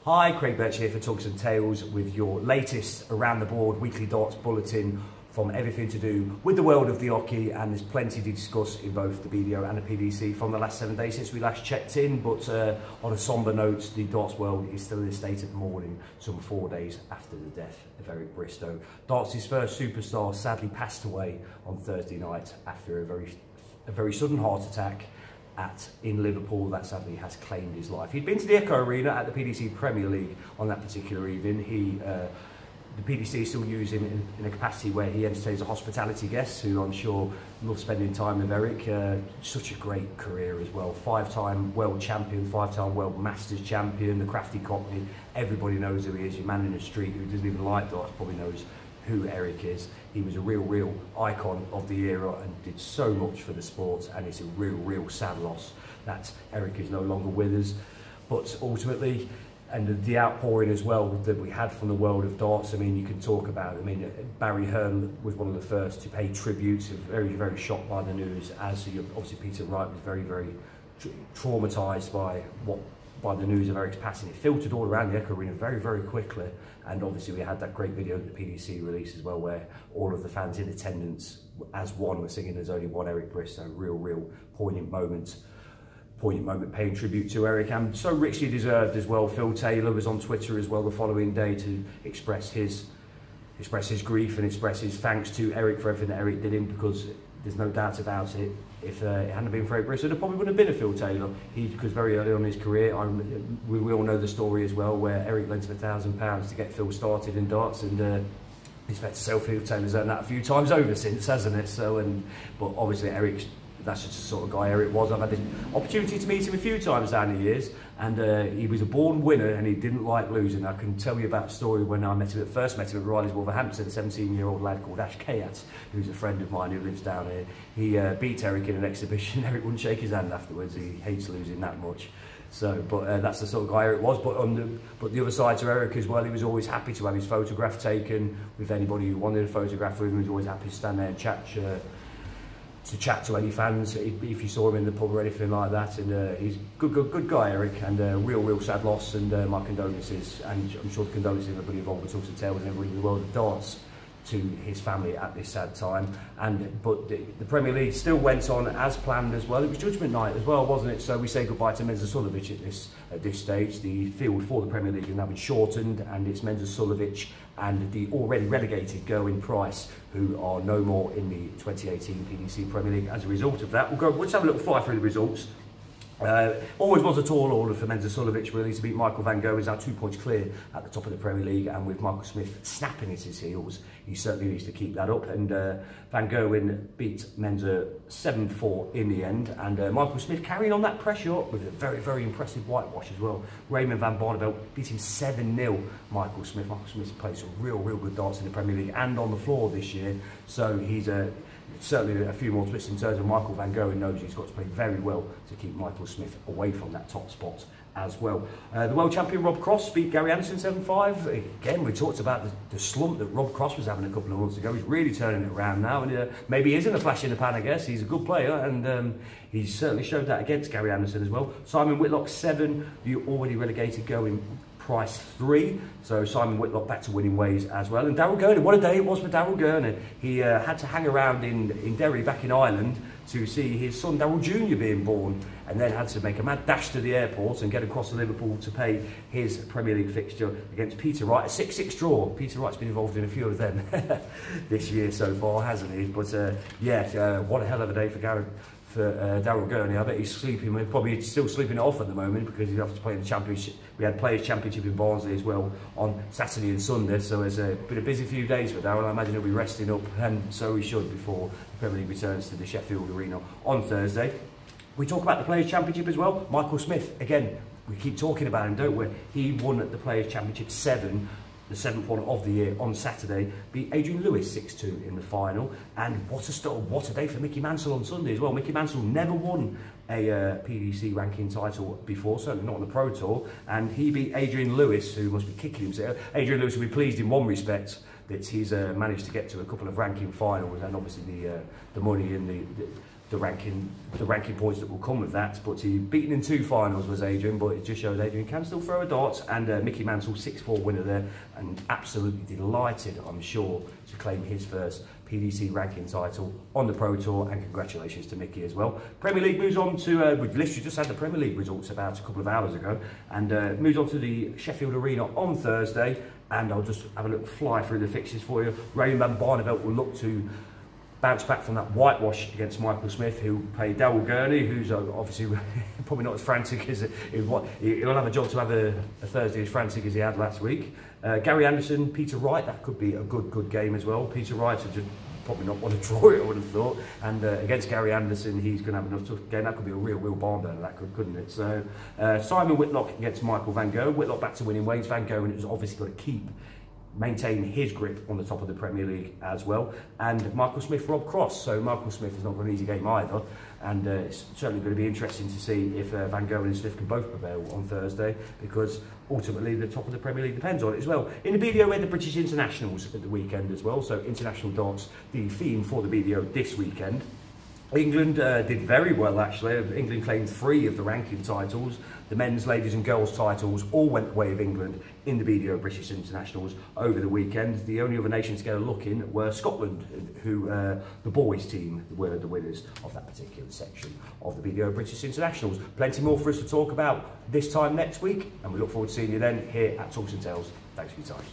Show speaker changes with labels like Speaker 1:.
Speaker 1: Hi, Craig Birch here for Tungsten Tales with your latest around the board weekly darts bulletin from everything to do with the world of the hockey, and there's plenty to discuss in both the BDO and the PDC from the last 7 days since we last checked in. But on a sombre note, the darts world is still in a state of mourning some 4 days after the death of Eric Bristow. Darts' first superstar sadly passed away on Thursday night after a very sudden heart attack in Liverpool that sadly has claimed his life. He'd been to the Echo Arena at the PDC Premier League on that particular evening. The PDC is still using in a capacity where he entertains a hospitality guest who I'm sure love spending time with Eric. Such a great career as well. 5-time world champion, 5-time world masters champion, the crafty cockney. Everybody knows who he is. Your man in the street who doesn't even like darts probably knows who Eric is. He was a real icon of the era and did so much for the sport, and it's a real sad loss that Eric is no longer with us. But ultimately, and the outpouring as well that we had from the world of darts, I mean, you can talk about, I mean, Barry Hearn was one of the first to pay tribute, very shocked by the news, as obviously Peter Wright was very traumatised by the news of Eric's passing. It filtered all around the Echo Arena very quickly, and obviously we had that great video that the PDC released as well, where all of the fans in attendance as one were singing "There's Only One Eric Bristow." Real poignant moment paying tribute to Eric, and so richly deserved as well. Phil Taylor was on Twitter as well the following day to express his grief and express his thanks to Eric for everything that Eric did him, because there's no doubt about it, if it hadn't been for Eric Bristow, there probably wouldn't have been a Phil Taylor. Because very early on in his career, we all know the story as well, where Eric lent him £1,000 to get Phil started in darts, and it's fair to say Phil Taylor's earned that a few times over since, hasn't it? So, but obviously Eric's, that's just the sort of guy Eric was. I've had the opportunity to meet him a few times down the years, and he was a born winner and he didn't like losing. I can tell you about a story when I first met him at Riley's Wolverhampton, a 17-year-old lad called Ash Kayat, who's a friend of mine who lives down here. He beat Eric in an exhibition. Eric wouldn't shake his hand afterwards. He hates losing that much. So, but that's the sort of guy Eric was. But the other side to Eric as well, he was always happy to have his photograph taken with anybody who wanted a photograph with him. He was always happy to stand there and chat to any fans if you saw him in the pub or anything like that. And he's good guy, Eric, and real sad loss, and my condolences, and I'm sure the condolences of everybody involved with Tungsten Tales and everybody in the world of darts to his family at this sad time. But the Premier League still went on as planned as well. It was Judgment Night as well, wasn't it? So we say goodbye to Menza Suljovic at this stage. The field for the Premier League has now been shortened, and it's Menza Suljovic and the already relegated Gerwyn Price, who are no more in the 2018 PDC Premier League as a result of that. Let's have a little fly through the results. Always was a tall order for Menza Suljovic really to beat Michael van Gogh. He's now 2 points clear at the top of the Premier League, and with Michael Smith snapping at his heels, he certainly needs to keep that up. And Van Gogh beat Menza 7-4 in the end, and Michael Smith carrying on that pressure up with a very impressive whitewash as well. Raymond van Barneveld beat him 7-0. Michael Smith plays some real good darts in the Premier League and on the floor this year, so he's certainly a few more twists and turns, and Michael van Gogh knows he's got to play very well to keep Michael Smith away from that top spot as well. The world champion Rob Cross beat Gary Anderson 7-5. Again, we talked about the slump that Rob Cross was having a couple of months ago. He's really turning it around now, and maybe he isn't a flash in the pan, I guess. He's a good player, and he's certainly showed that against Gary Anderson as well. Simon Whitlock 7, the already relegated Gerwyn Price 3, so Simon Whitlock back to winning ways as well. And Daryl Gurney, what a day it was for Daryl Gurney. He had to hang around in Derry back in Ireland to see his son Daryl Jr. being born, and then had to make a mad dash to the airport and get across to Liverpool to pay his Premier League fixture against Peter Wright, a 6-6 draw. Peter Wright's been involved in a few of them this year so far, hasn't he? But what a hell of a day for Daryl Gurney. I bet he's sleeping, probably still sleeping it off at the moment, because he's have to play in the Championship. We had Players' Championship in Barnsley as well on Saturday and Sunday, so it's been a busy few days for Daryl. I imagine he'll be resting up, and so he should, before the Premier League returns to the Sheffield Arena on Thursday. We talk about the Players' Championship as well. Michael Smith, again, we keep talking about him, don't we? He won at the Players' Championship 7, the 7th one of the year on Saturday, beat Adrian Lewis 6-2 in the final. And what a day for Mickey Mansell on Sunday as well. Mickey Mansell never won a PDC ranking title before, certainly not on the Pro Tour, and he beat Adrian Lewis, who must be kicking himself. Adrian Lewis will be pleased in one respect, that he's managed to get to a couple of ranking finals, and obviously the money and the the ranking points that will come with that. But he beaten in 2 finals was Adrian, but it just shows Adrian can still throw a dart. And Mickey Mansell, 6-4 winner there, and absolutely delighted, I'm sure, to claim his first PDC ranking title on the Pro Tour, and congratulations to Mickey as well. Premier League moves on to, we've literally just had the Premier League results about a couple of hours ago, and moves on to the Sheffield Arena on Thursday, and I'll just have a little fly through the fixtures for you. Raymond van Barneveld will look to bounce back from that whitewash against Michael Smith, who played Darryl Gurney, who's obviously probably not as frantic as he'll have a job to have a Thursday as frantic as he had last week. Gary Anderson, Peter Wright, that could be a good game as well. Peter Wright would just probably not want to draw it, I would have thought. And against Gary Anderson, he's going to have enough tough game. That could be a real barn burner, that couldn't it? So Simon Whitlock against Michael Van Gogh. Whitlock back to winning ways. Van Gogh has obviously got to maintain his grip on the top of the Premier League as well. And Michael Smith, Rob Cross. So Michael Smith has not got an easy game either, and it's certainly going to be interesting to see if Van Gogh and Smith can both prevail on Thursday, because ultimately the top of the Premier League depends on it as well. In the BDO, we had the British Internationals at the weekend as well, so international darts, the theme for the BDO this weekend. England did very well actually. England claimed 3 of the ranking titles. The men's, ladies and girls titles all went the way of England in the BDO British Internationals over the weekend. The only other nation to get a look in were Scotland, who the boys team were the winners of that particular section of the BDO British Internationals. Plenty more for us to talk about this time next week, and we look forward to seeing you then here at Tungsten Tales. Thanks for your time.